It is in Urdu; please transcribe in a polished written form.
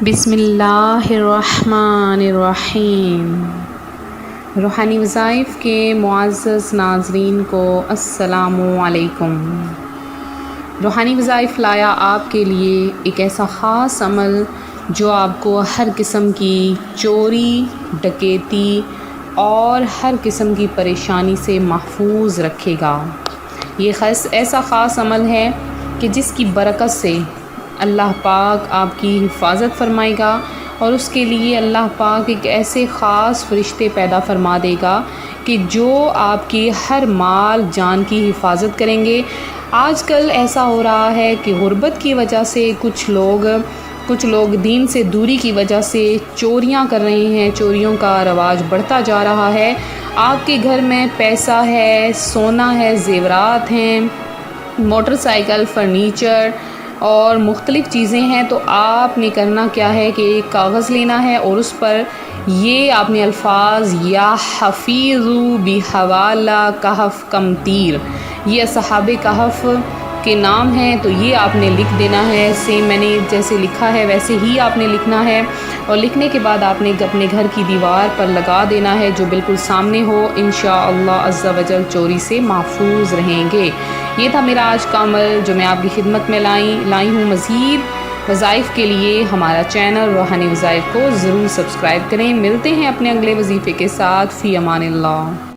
بسم اللہ الرحمن الرحیم۔ روحانی وظائف کے معزز ناظرین کو السلام علیکم۔ روحانی وظائف لایا آپ کے لیے ایک ایسا خاص عمل جو آپ کو ہر قسم کی چوری، ڈکیتی اور ہر قسم کی پریشانی سے محفوظ رکھے گا۔ یہ ایسا خاص عمل ہے کہ جس کی برکت سے اللہ پاک آپ کی حفاظت فرمائے گا، اور اس کے لیے اللہ پاک ایک ایسے خاص فرشتے پیدا فرما دے گا کہ جو آپ کی ہر مال جان کی حفاظت کریں گے۔ آج کل ایسا ہو رہا ہے کہ غربت کی وجہ سے کچھ لوگ دین سے دوری کی وجہ سے چوریاں کر رہے ہیں، چوریوں کا رواج بڑھتا جا رہا ہے۔ آپ کے گھر میں پیسہ ہے، سونا ہے، زیورات ہیں، موٹر سائیکل، فرنیچر اور مختلف چیزیں ہیں، تو آپ نے کرنا کیا ہے کہ ایک کاغذ لینا ہے اور اس پر یہ آپ نے الفاظ یا حفیظ بحوالہ کہف کم تیر، یہ اصحاب کہف کے نام ہیں، تو یہ آپ نے لکھ دینا ہے۔ سیم میں نے جیسے لکھا ہے ویسے ہی آپ نے لکھنا ہے، اور لکھنے کے بعد آپ نے اپنے گھر کی دیوار پر لگا دینا ہے جو بالکل سامنے ہو۔ انشاءاللہ عز و جل چوری سے محفوظ رہیں گے۔ یہ تھا میرا آج کا عمل جو میں آپ کی خدمت میں لائی ہوں۔ مزید وظائف کے لیے ہمارا چینل روحانی وظائف کو ضرور سبسکرائب کریں۔ ملتے ہیں اپنے اگلے وظیفے کے ساتھ۔ فی امان اللہ۔